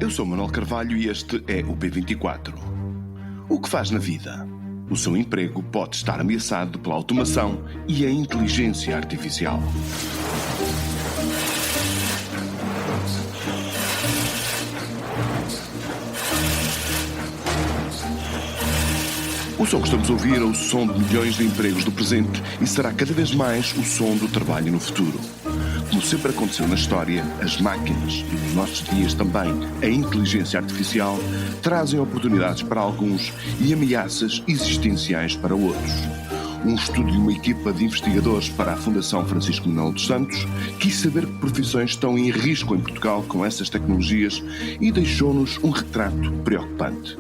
Eu sou Manuel Carvalho e este é o P24. O que faz na vida? O seu emprego pode estar ameaçado pela automação e a inteligência artificial. O som que estamos a ouvir é o som de milhões de empregos do presente e será cada vez mais o som do trabalho no futuro. Como sempre aconteceu na história, as máquinas, e nos nossos dias também a inteligência artificial, trazem oportunidades para alguns e ameaças existenciais para outros. Um estudo de uma equipa de investigadores para a Fundação Francisco Manuel dos Santos quis saber que profissões estão em risco em Portugal com essas tecnologias e deixou-nos um retrato preocupante.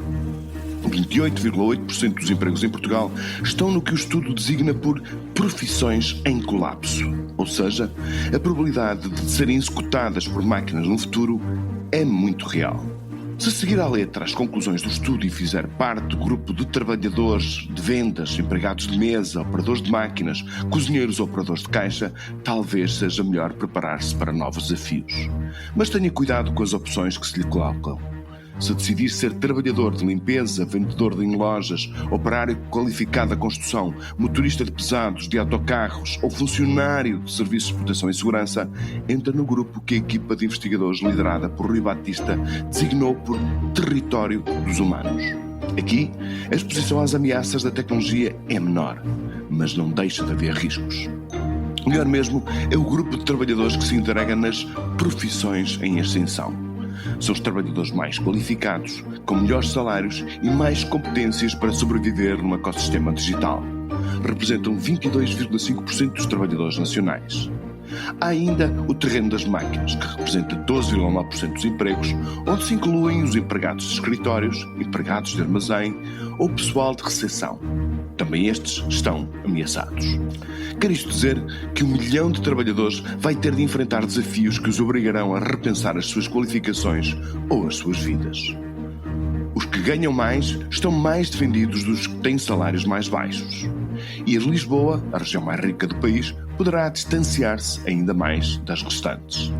28,8% dos empregos em Portugal estão no que o estudo designa por profissões em colapso. Ou seja, a probabilidade de serem executadas por máquinas no futuro é muito real. Se seguir à letra as conclusões do estudo e fizer parte do grupo de trabalhadores de vendas, empregados de mesa, operadores de máquinas, cozinheiros ou operadores de caixa, talvez seja melhor preparar-se para novos desafios. Mas tenha cuidado com as opções que se lhe colocam. Se decidir ser trabalhador de limpeza, vendedor em lojas, operário qualificado da construção, motorista de pesados, de autocarros ou funcionário de serviços de proteção e segurança, entra no grupo que a equipa de investigadores liderada por Rui Batista designou por Território dos Humanos. Aqui, a exposição às ameaças da tecnologia é menor, mas não deixa de haver riscos. Melhor mesmo é o grupo de trabalhadores que se entrega nas profissões em ascensão. São os trabalhadores mais qualificados, com melhores salários e mais competências para sobreviver num ecossistema digital. Representam 22,5% dos trabalhadores nacionais. Há ainda o terreno das máquinas, que representa 12,9% dos empregos, onde se incluem os empregados de escritórios, empregados de armazém ou pessoal de recepção. Também estes estão ameaçados. Quer isto dizer que 1 milhão de trabalhadores vai ter de enfrentar desafios que os obrigarão a repensar as suas qualificações ou as suas vidas. Os que ganham mais estão mais defendidos dos que têm salários mais baixos. E a de Lisboa, a região mais rica do país, poderá distanciar-se ainda mais das restantes.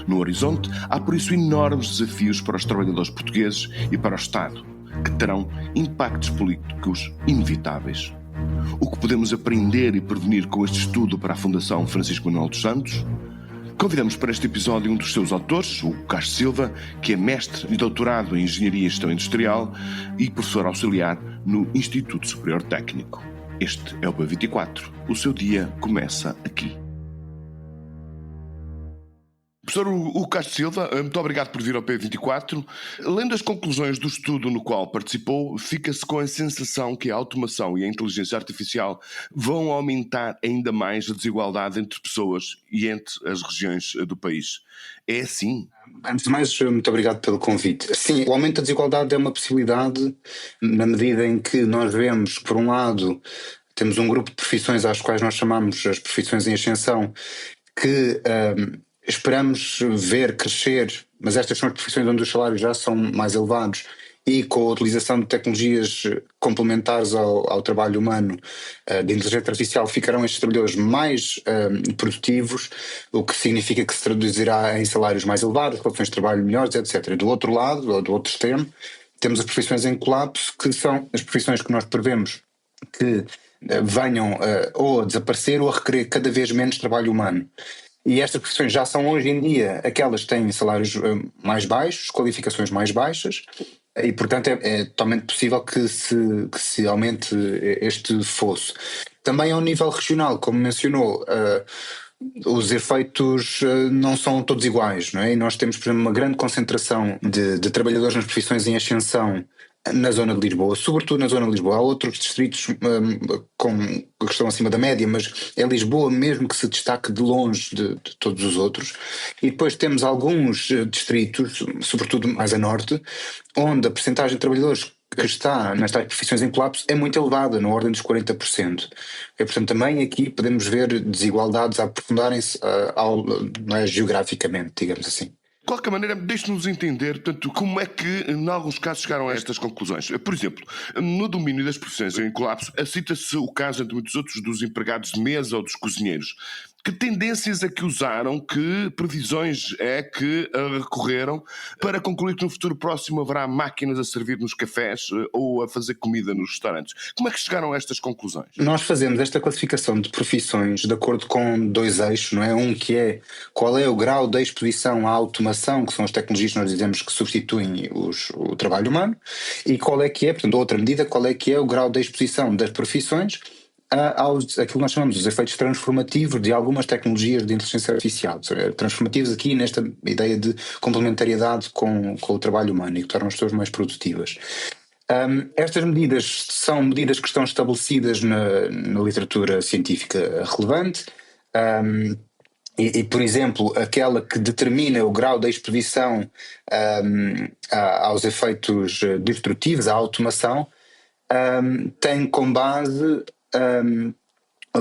No horizonte, há por isso enormes desafios para os trabalhadores portugueses e para o Estado, que terão impactos políticos inevitáveis. O que podemos aprender e prevenir com este estudo para a Fundação Francisco Manuel dos Santos? Convidamos para este episódio um dos seus autores, o Castro Silva, que é mestre e doutorado em Engenharia e Gestão Industrial e professor auxiliar no Instituto Superior Técnico. Este é o P24. O seu dia começa aqui. Professor Hugo Castro Silva, muito obrigado por vir ao P24. Lendo as conclusões do estudo no qual participou, fica-se com a sensação que a automação e a inteligência artificial vão aumentar ainda mais a desigualdade entre pessoas e entre as regiões do país. É assim? Antes de mais, muito obrigado pelo convite. Sim, o aumento da desigualdade é uma possibilidade na medida em que nós vemos, por um lado, temos um grupo de profissões às quais nós chamamos as profissões em ascensão, que esperamos ver crescer, mas estas são as profissões onde os salários já são mais elevados e com a utilização de tecnologias complementares ao trabalho humano de inteligência artificial ficarão estes trabalhadores mais produtivos, o que significa que se traduzirá em salários mais elevados, relações de trabalho melhores, etc. Do outro lado, ou do outro extremo, temos as profissões em colapso, que são as profissões que nós prevemos que venham ou a desaparecer ou a requerer cada vez menos trabalho humano. E estas profissões já são hoje em dia aquelas que têm salários mais baixos, qualificações mais baixas, e portanto é totalmente possível que se aumente este fosso. Também ao nível regional, como mencionou, os efeitos não são todos iguais, não é? E nós temos, por exemplo, uma grande concentração de trabalhadores nas profissões em ascensão na zona de Lisboa, sobretudo na zona de Lisboa. Há outros distritos que estão acima da média, mas é Lisboa mesmo que se destaque de longe de todos os outros. E depois temos alguns distritos, sobretudo mais a norte, onde a percentagem de trabalhadores que está nestas profissões em colapso é muito elevada, na ordem dos 40%. E, portanto, também aqui podemos ver desigualdades a aprofundarem-se geograficamente, digamos assim. De qualquer maneira, deixe-nos entender, portanto, como é que, em alguns casos, chegaram a estas conclusões. Por exemplo, no domínio das profissões em colapso, cita-se o caso, entre muitos outros, dos empregados de mesa ou dos cozinheiros. Que tendências é que usaram, que previsões é que recorreram para concluir que no futuro próximo haverá máquinas a servir nos cafés ou a fazer comida nos restaurantes? Como é que chegaram a estas conclusões? Nós fazemos esta classificação de profissões de acordo com dois eixos, não é? Um que é qual é o grau de exposição à automação, que são as tecnologias que nós dizemos que substituem o trabalho humano, e qual é que é, portanto, outra medida, qual é que é o grau de exposição das profissões aquilo que nós chamamos os efeitos transformativos de algumas tecnologias de inteligência artificial. Transformativos aqui nesta ideia de complementariedade com o trabalho humano e que tornam as pessoas mais produtivas. Estas medidas são medidas que estão estabelecidas na literatura científica relevante. Por exemplo, aquela que determina o grau de exposição aos efeitos destrutivos, à automação, tem como base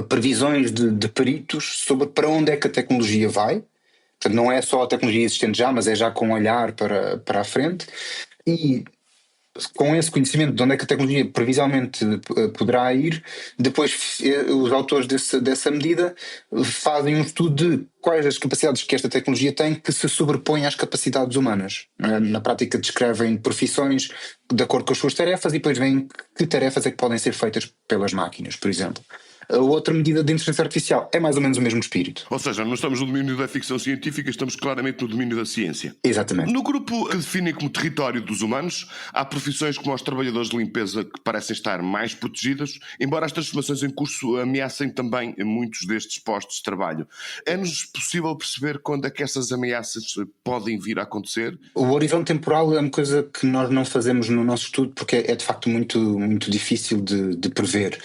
previsões de peritos sobre para onde é que a tecnologia vai. Portanto, não é só a tecnologia existente já, mas é já com um olhar para a frente. E com esse conhecimento de onde é que a tecnologia previsivelmente poderá ir, depois os autores dessa medida fazem um estudo de quais as capacidades que esta tecnologia tem que se sobrepõem às capacidades humanas. Na prática descrevem profissões de acordo com as suas tarefas e depois veem que tarefas é que podem ser feitas pelas máquinas, por exemplo. A outra medida de inteligência artificial é mais ou menos o mesmo espírito. Ou seja, não estamos no domínio da ficção científica, estamos claramente no domínio da ciência. Exatamente. No grupo que definem como território dos humanos, há profissões como os trabalhadores de limpeza que parecem estar mais protegidas, embora as transformações em curso ameacem também muitos destes postos de trabalho. É-nos possível perceber quando é que essas ameaças podem vir a acontecer? O horizonte temporal é uma coisa que nós não fazemos no nosso estudo porque é de facto muito, muito difícil de prever.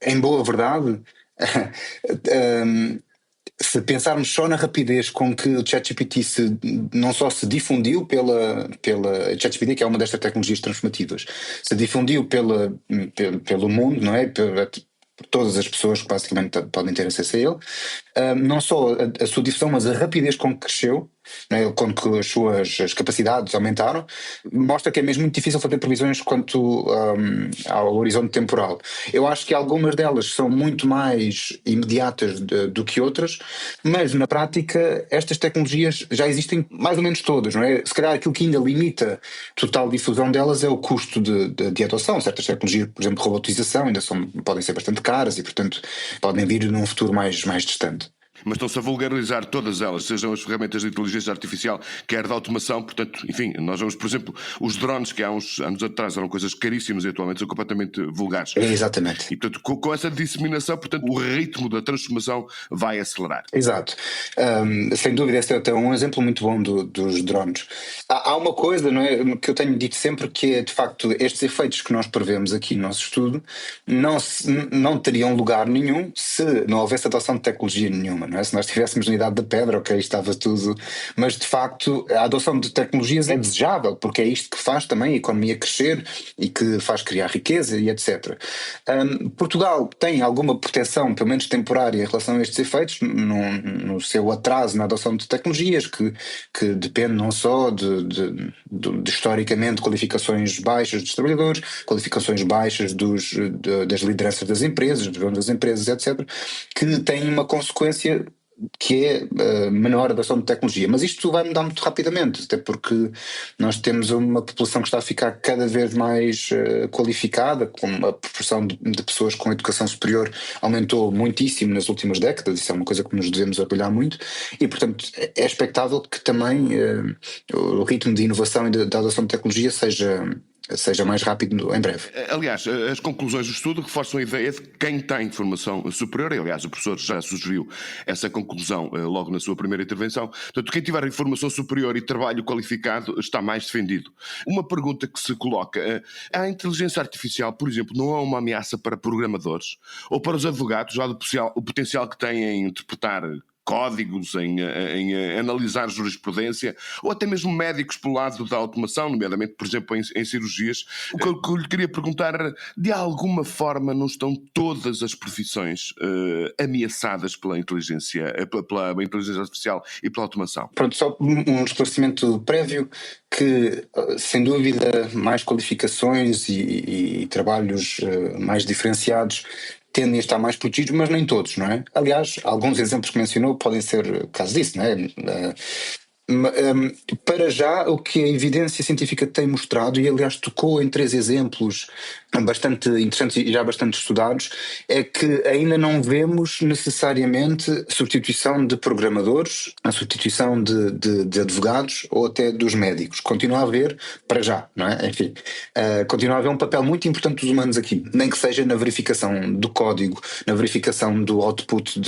Em boa verdade, se pensarmos só na rapidez com que o ChatGPT não só se difundiu pela ChatGPT, que é uma destas tecnologias transformativas, se difundiu pelo mundo, não é? Por todas as pessoas que basicamente podem ter acesso a ele, não só a sua difusão, mas a rapidez com que cresceu, né, quando as capacidades aumentaram, mostra que é mesmo muito difícil fazer previsões quanto ao horizonte temporal. Eu acho que algumas delas são muito mais imediatas do que outras, mas na prática estas tecnologias já existem mais ou menos todas, não é? Se calhar aquilo que ainda limita a total difusão delas é o custo de adoção. Certas tecnologias, por exemplo, robotização, ainda podem ser bastante caras e, portanto, podem vir num futuro mais distante. Mas estão-se a vulgarizar todas elas, sejam as ferramentas de inteligência artificial, quer da automação, portanto, enfim, nós vemos, por exemplo, os drones que há uns anos atrás eram coisas caríssimas e atualmente são completamente vulgares. Exatamente. E, portanto, com essa disseminação, portanto, o ritmo da transformação vai acelerar. Exato. Sem dúvida, esse é até um exemplo muito bom dos drones. Há uma coisa, não é, que eu tenho dito sempre, que é, de facto, estes efeitos que nós prevemos aqui no nosso estudo não teriam lugar nenhum se não houvesse adoção de tecnologia nenhuma. Não é? Se nós estivéssemos na Idade da Pedra, ok, estava tudo. Mas de facto a adoção de tecnologias é desejável, porque é isto que faz também a economia crescer e que faz criar riqueza e etc. Portugal tem alguma proteção, pelo menos temporária, em relação a estes efeitos, no seu atraso na adoção de tecnologias, que depende não só de historicamente qualificações baixas dos trabalhadores, qualificações baixas das lideranças das empresas, dos donos das empresas, etc., que tem uma consequência que é menor adoção de tecnologia. Mas isto vai mudar muito rapidamente, até porque nós temos uma população que está a ficar cada vez mais qualificada, com a proporção de pessoas com educação superior aumentou muitíssimo nas últimas décadas, isso é uma coisa que nos devemos orgulhar muito, e portanto é expectável que também o ritmo de inovação e da adoção de tecnologia seja mais rápido em breve. Aliás, as conclusões do estudo reforçam a ideia de quem tem formação superior, e aliás o professor já sugeriu essa conclusão logo na sua primeira intervenção. Portanto, quem tiver formação superior e trabalho qualificado está mais defendido. Uma pergunta que se coloca: a inteligência artificial, por exemplo, não é uma ameaça para programadores ou para os advogados, já o potencial que têm em interpretar códigos, em analisar jurisprudência, ou até mesmo médicos pelo lado da automação, nomeadamente, por exemplo, em cirurgias. O que eu lhe queria perguntar, de alguma forma não estão todas as profissões ameaçadas pela inteligência artificial e pela automação? Pronto, só um esclarecimento prévio, que sem dúvida mais qualificações e trabalhos mais diferenciados tendem a estar mais protegidos, mas nem todos, não é? Aliás, alguns exemplos que mencionou podem ser caso disso, não é? Para já, o que a evidência científica tem mostrado, e aliás tocou em 3 exemplos bastante interessantes e já bastante estudados, é que ainda não vemos necessariamente substituição de programadores, a substituição de advogados ou até dos médicos. Continua a haver, para já, não é? Enfim, continua a haver um papel muito importante dos humanos aqui, nem que seja na verificação do código, na verificação do output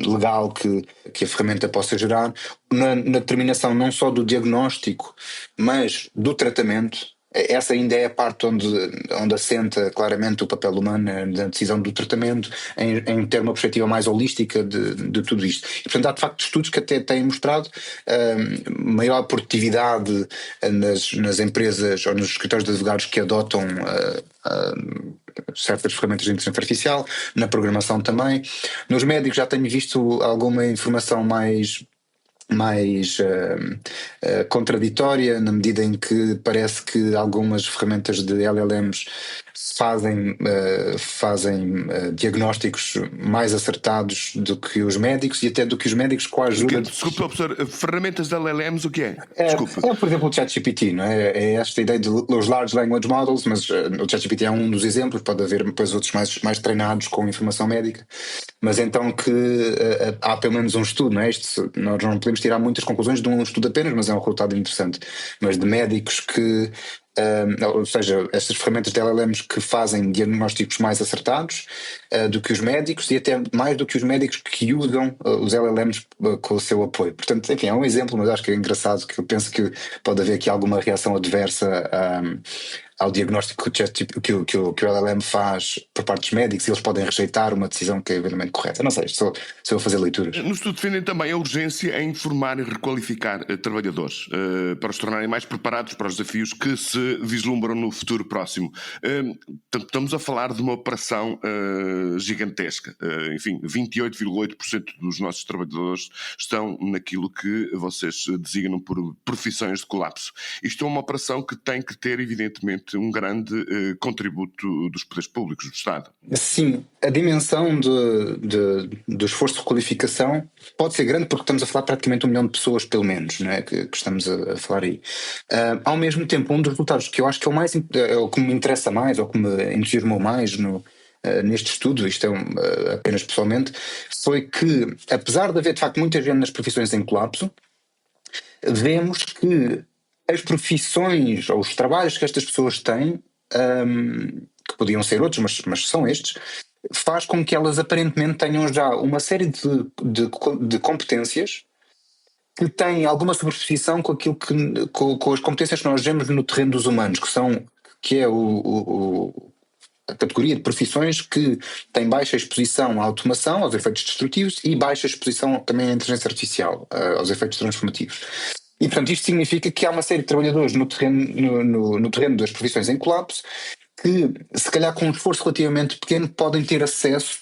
legal que a ferramenta possa gerar, na determinação não só do diagnóstico, mas do tratamento. Essa ainda é a parte onde assenta claramente o papel humano na decisão do tratamento, em ter uma perspectiva mais holística de tudo isto. E, portanto, há de facto estudos que até têm mostrado maior produtividade nas empresas ou nos escritórios de advogados que adotam certas ferramentas de inteligência artificial, na programação também. Nos médicos já tenho visto alguma informação mais contraditória, na medida em que parece que algumas ferramentas de LLMs fazem diagnósticos mais acertados do que os médicos e até do que os médicos com a ajuda Desculpa, professor, ferramentas de LLMs o que é? Desculpa. Por exemplo, o ChatGPT, não é? É esta ideia dos Large Language Models, mas o ChatGPT é um dos exemplos, pode haver depois outros mais treinados com informação médica, mas então que há pelo menos um estudo, não é? Nós não podemos tirar muitas conclusões de um estudo apenas, mas é um resultado interessante, mas de médicos que ou seja, estas ferramentas de LLMs que fazem diagnósticos mais acertados do que os médicos e até mais do que os médicos que usam os LLMs com o seu apoio. Portanto, enfim, é um exemplo, mas acho que é engraçado, que eu penso que pode haver aqui alguma reação adversa ao diagnóstico que o LLM faz por parte dos médicos, e eles podem rejeitar uma decisão que é eventualmente correta. Não sei, estou a fazer leituras. No estudo defendem também a urgência em formar e requalificar trabalhadores para os tornarem mais preparados para os desafios que se vislumbram no futuro próximo. Estamos a falar de uma operação gigantesca. Enfim, 28,8% dos nossos trabalhadores estão naquilo que vocês designam por profissões de colapso. Isto é uma operação que tem que ter, evidentemente, um grande contributo dos poderes públicos, do Estado. Sim, a dimensão do esforço de requalificação pode ser grande, porque estamos a falar praticamente 1 milhão de pessoas, pelo menos, não é? que estamos a falar aí. Ao mesmo tempo, um dos resultados que eu acho que é o que me interessa mais, ou que me entusiasmou mais neste estudo, isto é apenas pessoalmente, foi que, apesar de haver de facto muita gente nas profissões em colapso, vemos que as profissões ou os trabalhos que estas pessoas têm, que podiam ser outros, mas são estes, faz com que elas aparentemente tenham já uma série de competências que têm alguma sobreposição com aquilo com as competências que nós vemos no terreno dos humanos, que é a categoria de profissões que têm baixa exposição à automação, aos efeitos destrutivos, e baixa exposição também à inteligência artificial, aos efeitos transformativos. E, portanto, isto significa que há uma série de trabalhadores no terreno das profissões em colapso que, se calhar com um esforço relativamente pequeno, podem ter acesso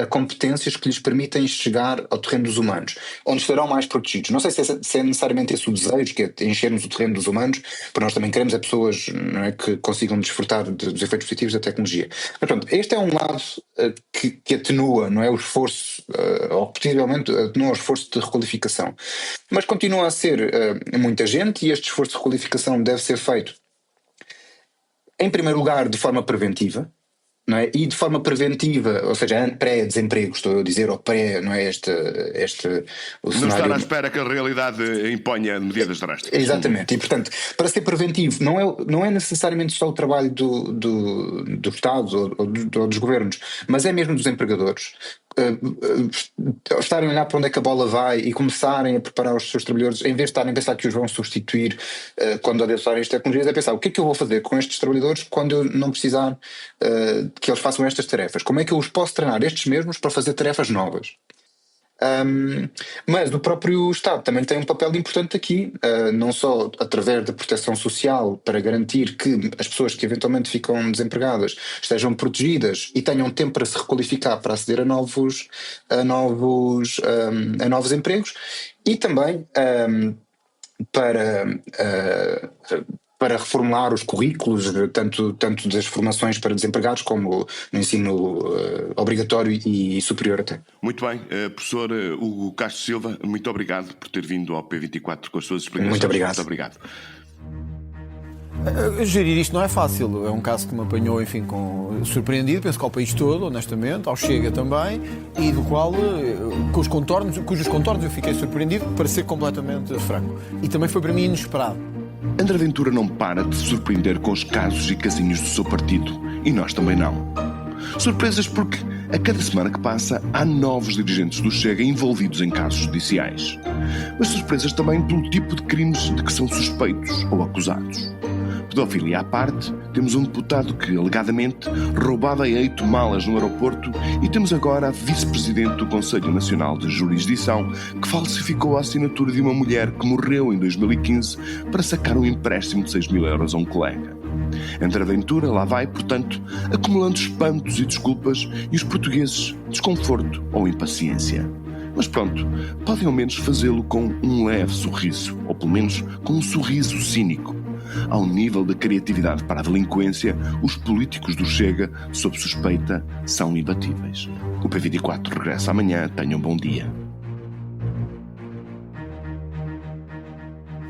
a competências que lhes permitem chegar ao terreno dos humanos, onde estarão mais protegidos. Não sei se é necessariamente esse o desejo, que é enchermos o terreno dos humanos, porque nós também queremos pessoas, não é, que consigam desfrutar dos efeitos positivos da tecnologia. Mas, pronto, este é um lado que atenua, não é, o esforço, ou possivelmente atenua o esforço de requalificação. Mas continua a ser muita gente, e este esforço de requalificação deve ser feito, em primeiro lugar, de forma preventiva. Não é? E de forma preventiva, ou seja, pré-desemprego, estou a dizer, ou pré, não é o não cenário... estar à espera que a realidade imponha medidas drásticas. Exatamente, e portanto, para ser preventivo, não é necessariamente só o trabalho do Estado ou dos governos, mas é mesmo dos empregadores. Estarem a olhar para onde é que a bola vai e começarem a preparar os seus trabalhadores, em vez de estarem a pensar que os vão substituir quando adotarem as tecnologias, é pensar o que é que eu vou fazer com estes trabalhadores quando eu não precisar que eles façam estas tarefas, como é que eu os posso treinar estes mesmos para fazer tarefas novas. Mas o próprio Estado também tem um papel importante aqui, não só através da proteção social, para garantir que as pessoas que eventualmente ficam desempregadas estejam protegidas e tenham tempo para se requalificar, para aceder a novos empregos, e também para para reformular os currículos, tanto das formações para desempregados como no ensino obrigatório e superior até. Muito bem, professor Hugo Castro Silva, muito obrigado por ter vindo ao P24 com as suas explicações. Muito obrigado. Muito obrigado. Gerir isto não é fácil, é um caso que me apanhou, enfim, surpreendido, penso que ao país todo, honestamente, ao Chega também, e do qual, cujos contornos eu fiquei surpreendido, para ser completamente franco. E também foi para mim inesperado. André Ventura não para de se surpreender com os casos e casinhos do seu partido, e nós também não. Surpresas porque, a cada semana que passa, há novos dirigentes do Chega envolvidos em casos judiciais. Mas surpresas também pelo tipo de crimes de que são suspeitos ou acusados. Pedofilia à parte, temos um deputado que, alegadamente, roubava a eito malas no aeroporto, e temos agora a vice-presidente do Conselho Nacional de Jurisdição que falsificou a assinatura de uma mulher que morreu em 2015 para sacar um empréstimo de 6 mil euros a um colega. André Ventura lá vai, portanto, acumulando espantos e desculpas, e os portugueses desconforto ou impaciência. Mas pronto, podem ao menos fazê-lo com um leve sorriso, ou pelo menos com um sorriso cínico. Ao nível da criatividade para a delinquência, os políticos do Chega, sob suspeita, são imbatíveis. O P24 regressa amanhã. Tenham um bom dia.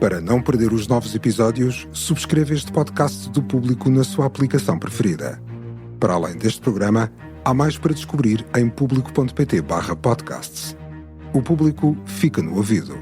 Para não perder os novos episódios, subscreva este podcast do Público na sua aplicação preferida. Para além deste programa, há mais para descobrir em público.pt/podcasts. O Público fica no ouvido.